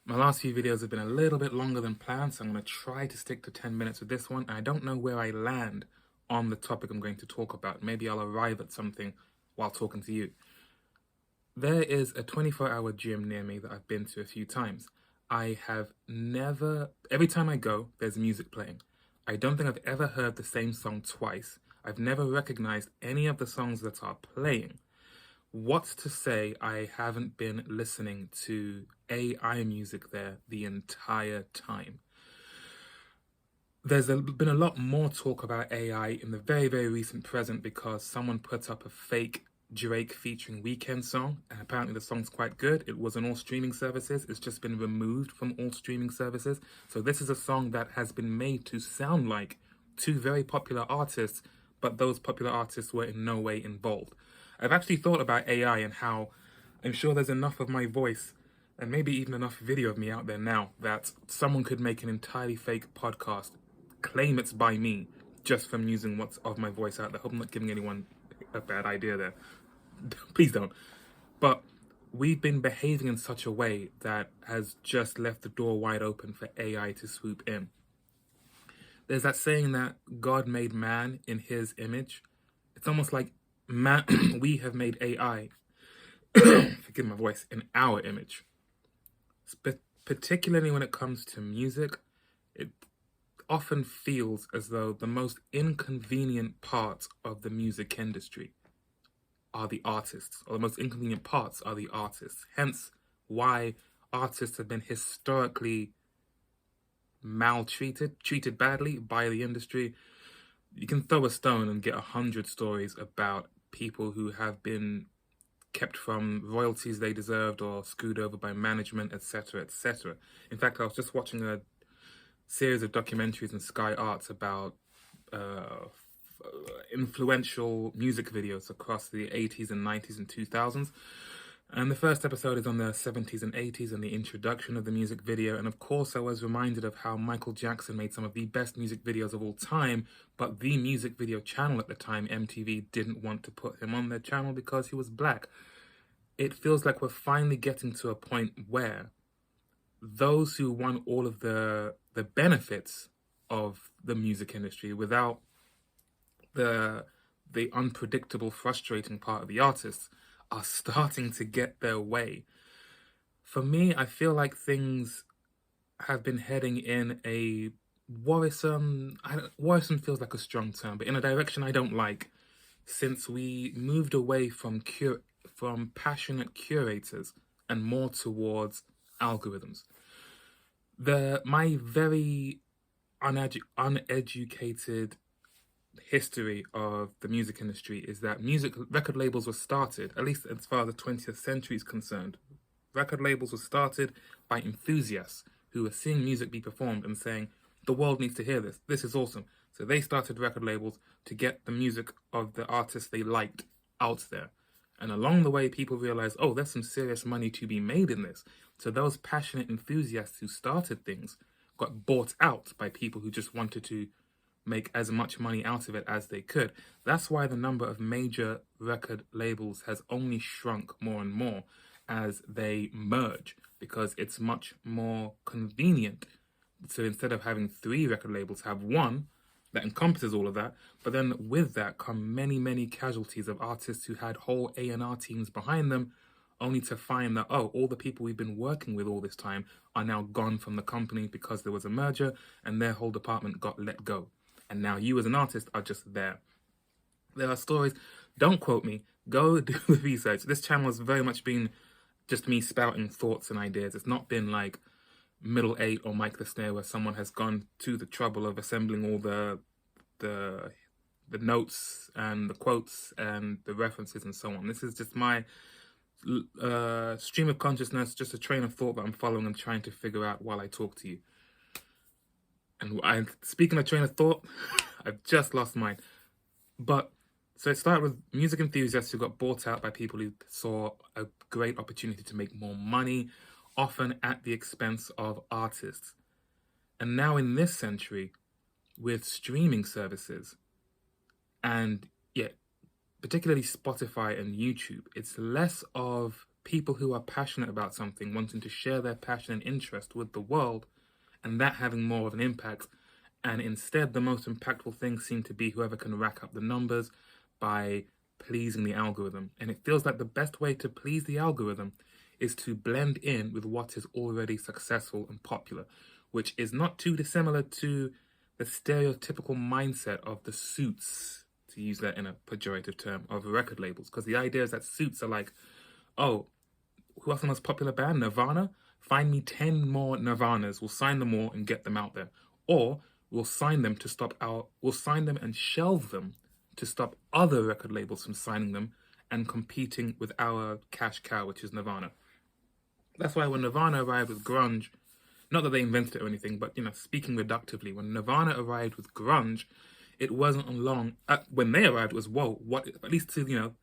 My last few videos have been a little bit longer than planned, so I'm going to try to stick to 10 minutes with this one. I don't know where I land on the topic I'm going to talk about. Maybe I'll arrive at something while talking to you. There is a 24-hour gym near me that I've been to a few times. I have never, every time I go, there's music playing. I don't think I've ever heard the same song twice. I've never recognized any of the songs that are playing. What's to say I haven't been listening to AI music there the entire time? There's been a lot more talk about AI in the very, very recent present because someone put up a fake Drake featuring Weeknd song, and apparently the song's quite good. It was on all streaming services. It's just been removed from all streaming services. So this is a song that has been made to sound like two very popular artists, but those popular artists were in no way involved. I've actually thought about AI and how I'm sure there's enough of my voice and maybe even enough video of me out there now that someone could make an entirely fake podcast, claim it's by me, just from using what's of my voice out there. I hope I'm not giving anyone a bad idea there. Please don't. But we've been behaving in such a way that has just left the door wide open for AI to swoop in. There's that saying that God made man in his image. It's almost like man, we have made AI, forgive my voice, in our image. Particularly when it comes to music, it often feels as though the most inconvenient parts of the music industry are the artists, or the most inconvenient parts are the artists. Hence why artists have been historically maltreated, treated badly by the industry. You can throw a stone and get 100 stories about people who have been kept from royalties they deserved or screwed over by management, etc., etc. In fact, I was just watching a series of documentaries in Sky Arts about influential music videos across the 80s and 90s and 2000s. And the first episode is on the 70s and 80s and the introduction of the music video. And of course, I was reminded of how Michael Jackson made some of the best music videos of all time, but the music video channel at the time, MTV, didn't want to put him on their channel because he was black. It feels like we're finally getting to a point where those who want all of the benefits of the music industry without the unpredictable, frustrating part of the artists are starting to get their way. For me, I feel like things have been heading in a worrisome feels like a strong term, but in a direction I don't like, since we moved away from passionate curators and more towards algorithms. My very uneducated history of the music industry is that record labels were started, at least as far as the 20th century is concerned. Record labels were started by enthusiasts who were seeing music be performed and saying, the world needs to hear this. This is awesome. So they started record labels to get the music of the artists they liked out there. And along the way, people realized, oh, there's some serious money to be made in this. So those passionate enthusiasts who started things got bought out by people who just wanted to make as much money out of it as they could. That's why the number of major record labels has only shrunk more and more as they merge, because it's much more convenient. So instead of having 3 record labels, have one that encompasses all of that. But then with that come many, many casualties of artists who had whole A&R teams behind them, only to find that, oh, all the people we've been working with all this time are now gone from the company because there was a merger and their whole department got let go. And now you as an artist are just there. There are stories, don't quote me, go do the research. This channel has very much been just me spouting thoughts and ideas. It's not been like Middle 8 or Mike the Snare where someone has gone to the trouble of assembling all the notes and the quotes and the references and so on. This is just my stream of consciousness, just a train of thought that I'm following and trying to figure out while I talk to you. And speaking of train of thought, I've just lost mine. But so it started with music enthusiasts who got bought out by people who saw a great opportunity to make more money, often at the expense of artists. And now in this century, with streaming services, and particularly Spotify and YouTube, it's less of people who are passionate about something wanting to share their passion and interest with the world, and that having more of an impact. And instead, the most impactful things seem to be whoever can rack up the numbers by pleasing the algorithm. And it feels like the best way to please the algorithm is to blend in with what is already successful and popular, which is not too dissimilar to the stereotypical mindset of the suits, to use that in a pejorative term, of record labels. Because the idea is that suits are like, oh, who else the most popular band? Nirvana? Find me 10 more Nirvanas. We'll sign them all and get them out there. Or we'll sign them and shelve them to stop other record labels from signing them and competing with our cash cow, which is Nirvana. That's why when Nirvana arrived with grunge, not that they invented it or anything, but, speaking reductively, when Nirvana arrived with grunge, it wasn't long. When they arrived, it was, whoa, what? At least to,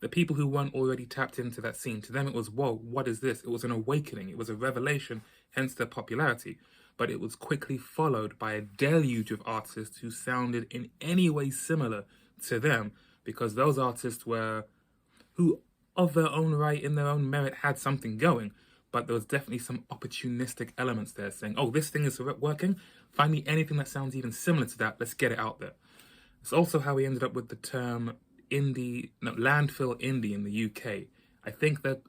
the people who weren't already tapped into that scene, to them it was, whoa, what is this? It was an awakening. It was a revelation, hence their popularity. But it was quickly followed by a deluge of artists who sounded in any way similar to them, because those artists who of their own right, in their own merit, had something going. But there was definitely some opportunistic elements there saying, oh, this thing is working. Find me anything that sounds even similar to that. Let's get it out there. It's also how we ended up with the term landfill indie in the UK. I think the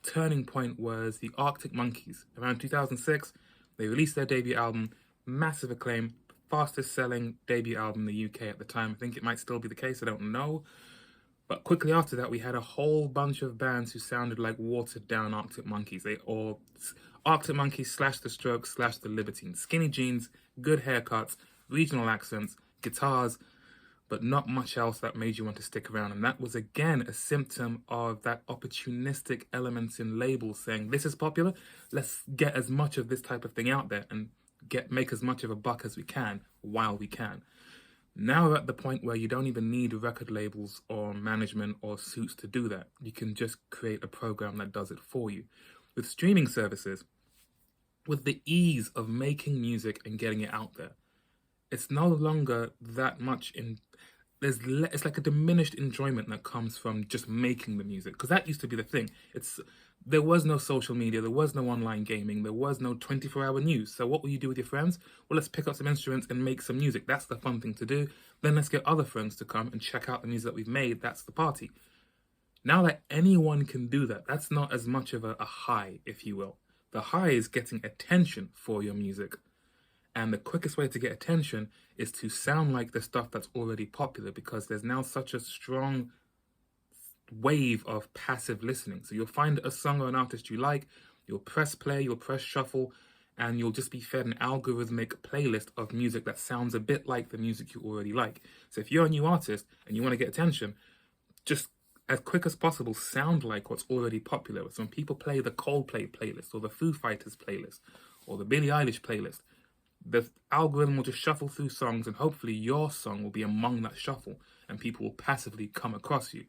turning point was the Arctic Monkeys. Around 2006, they released their debut album, massive acclaim, fastest selling debut album in the UK at the time. I think it might still be the case, I don't know. But quickly after that, we had a whole bunch of bands who sounded like watered down Arctic Monkeys. Arctic Monkeys / The Strokes / The Libertines. Skinny jeans, good haircuts, regional accents, guitars, but not much else that made you want to stick around. And that was, again, a symptom of that opportunistic elements in labels saying, this is popular, let's get as much of this type of thing out there and make as much of a buck as we can while we can. Now we're at the point where you don't even need record labels or management or suits to do that. You can just create a program that does it for you. With streaming services, with the ease of making music and getting it out there, it's no longer that much it's like a diminished enjoyment that comes from just making the music, because that used to be the thing. There was no social media, there was no online gaming, there was no 24-hour news. So what will you do with your friends? Well, let's pick up some instruments and make some music. That's the fun thing to do. Then let's get other friends to come and check out the music that we've made. That's the party. Now that anyone can do that, that's not as much of a high, if you will. The high is getting attention for your music. And the quickest way to get attention is to sound like the stuff that's already popular, because there's now such a strong wave of passive listening. So you'll find a song or an artist you like, you'll press play, you'll press shuffle, and you'll just be fed an algorithmic playlist of music that sounds a bit like the music you already like. So if you're a new artist and you want to get attention, just as quick as possible sound like what's already popular. So when people play the Coldplay playlist or the Foo Fighters playlist or the Billie Eilish playlist, the algorithm will just shuffle through songs, and hopefully your song will be among that shuffle and people will passively come across you.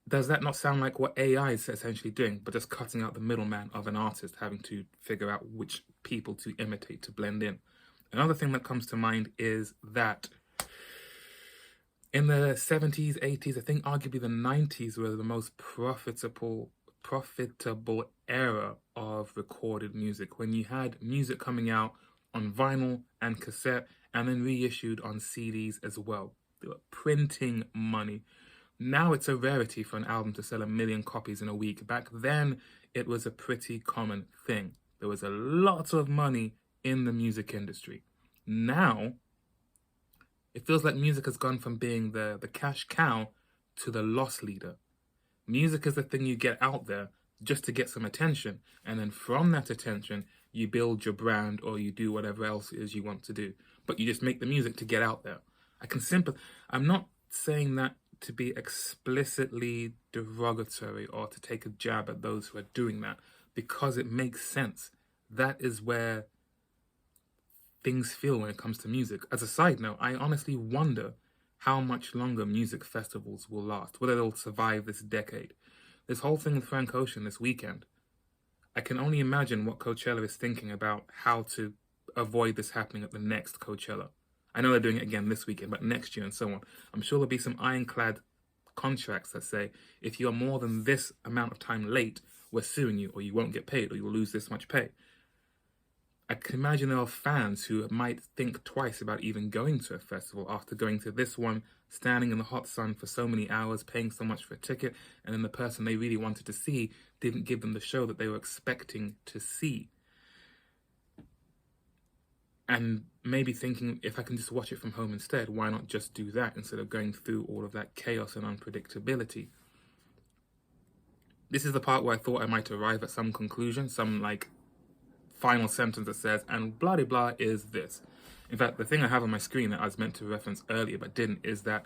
Does that not sound like what AI is essentially doing, but just cutting out the middleman of an artist having to figure out which people to imitate to blend in? Another thing that comes to mind is that in the 70s, 80s, I think arguably the 90s were the most profitable era of recorded music, when you had music coming out on vinyl and cassette and then reissued on CDs as well. They were printing money. Now it's a rarity for an album to sell 1 million copies in a week. Back then, it was a pretty common thing. There was a lot of money in the music industry. Now, it feels like music has gone from being the cash cow to the loss leader. Music is the thing you get out there just to get some attention, and then from that attention, you build your brand or you do whatever else it is you want to do. But you just make the music to get out there. I'm not saying that to be explicitly derogatory or to take a jab at those who are doing that, because it makes sense. That is where things feel when it comes to music. As a side note, I honestly wonder how much longer music festivals will last, whether they'll survive this decade. This whole thing with Frank Ocean this weekend, I can only imagine what Coachella is thinking about how to avoid this happening at the next Coachella. I know they're doing it again this weekend, but next year and so on. I'm sure there'll be some ironclad contracts that say, if you are more than this amount of time late, we're suing you, or you won't get paid, or you'll lose this much pay. I can imagine there are fans who might think twice about even going to a festival after going to this one, standing in the hot sun for so many hours, paying so much for a ticket, and then the person they really wanted to see didn't give them the show that they were expecting to see. And maybe thinking, if I can just watch it from home instead, why not just do that instead of going through all of that chaos and unpredictability? This is the part where I thought I might arrive at some conclusion, some like final sentence that says, and blah de blah is this. In fact, the thing I have on my screen that I was meant to reference earlier but didn't is that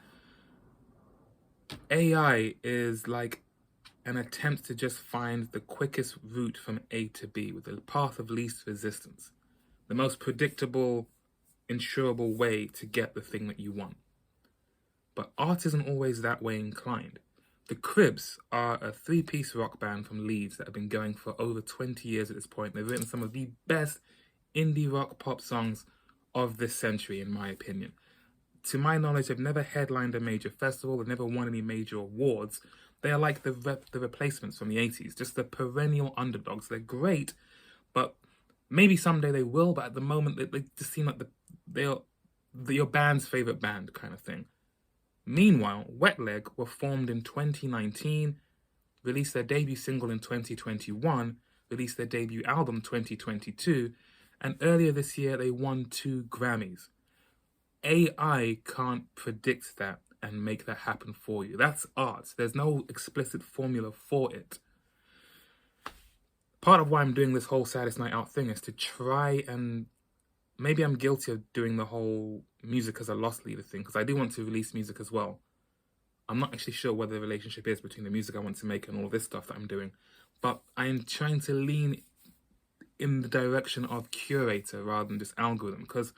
AI is like an attempt to just find the quickest route from A to B with the path of least resistance, the most predictable, insurable way to get the thing that you want. But art isn't always that way inclined. The Cribs are a 3-piece rock band from Leeds that have been going for over 20 years at this point. They've written some of the best indie rock pop songs of this century, in my opinion. To my knowledge, they've never headlined a major festival. They've never won any major awards. They are like the replacements from the 80s, just the perennial underdogs. They're great, but maybe someday they will, but at the moment, they just seem like they're your band's favorite band kind of thing. Meanwhile, Wet Leg were formed in 2019, released their debut single in 2021, released their debut album 2022, and earlier this year they won 2 Grammys. AI can't predict that and make that happen for you. That's art. There's no explicit formula for it. Part of why I'm doing this whole Saddest Night Out thing is to try and... Maybe I'm guilty of doing the whole music as a loss leader thing, because I do want to release music as well. I'm not actually sure what the relationship is between the music I want to make and all this stuff that I'm doing. But I'm trying to lean in the direction of curator rather than just algorithm, because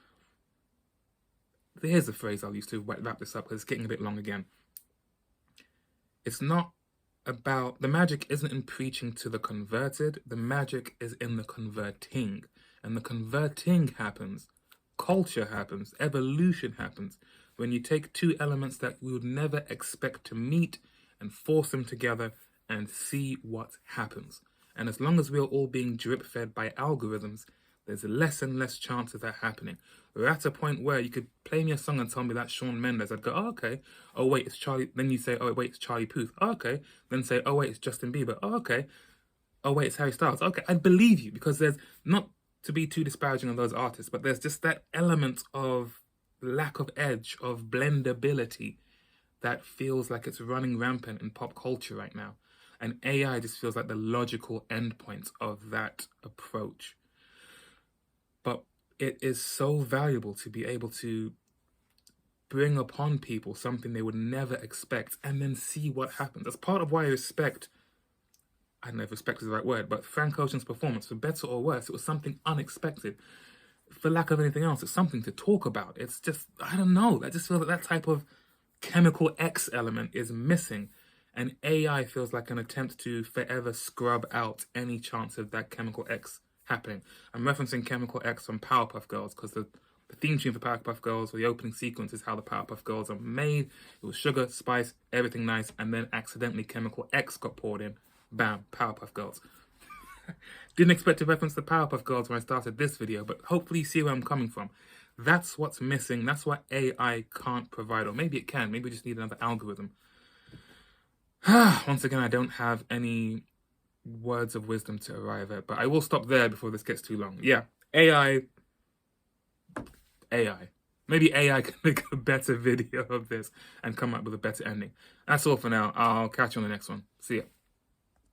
here's the phrase I'll use to wrap this up, because it's getting a bit long again. It's not about... The magic isn't in preaching to the converted. The magic is in the converting. And the converting happens, culture happens, evolution happens, when you take 2 elements that we would never expect to meet and force them together and see what happens. And as long as we're all being drip-fed by algorithms, there's less and less chance of that happening. We're at a point where you could play me a song and tell me that's Shawn Mendes. I'd go, oh, okay. Oh, wait, it's Charlie. Then you say, oh, wait, it's Charlie Puth. Oh, okay. Then say, oh, wait, it's Justin Bieber. Oh, okay. Oh, wait, it's Harry Styles. Okay, I'd believe you, because there's not... to be too disparaging of those artists, but there's just that element of lack of edge, of blendability that feels like it's running rampant in pop culture right now. And AI just feels like the logical endpoint of that approach. But it is so valuable to be able to bring upon people something they would never expect and then see what happens. That's part of why I respect... I don't know if respect is the right word, but Frank Ocean's performance, for better or worse, it was something unexpected. For lack of anything else, it's something to talk about. It's just, I don't know, I just feel that type of chemical X element is missing. And AI feels like an attempt to forever scrub out any chance of that chemical X happening. I'm referencing chemical X from Powerpuff Girls, because the theme tune for Powerpuff Girls, or the opening sequence, is how the Powerpuff Girls are made. It was sugar, spice, everything nice, and then accidentally chemical X got poured in. Bam, Powerpuff Girls. Didn't expect to reference the Powerpuff Girls when I started this video, but hopefully you see where I'm coming from. That's what's missing. That's what AI can't provide, or maybe it can. Maybe we just need another algorithm. Once again, I don't have any words of wisdom to arrive at, but I will stop there before this gets too long. Yeah, AI. Maybe AI can make a better video of this and come up with a better ending. That's all for now. I'll catch you on the next one. See ya.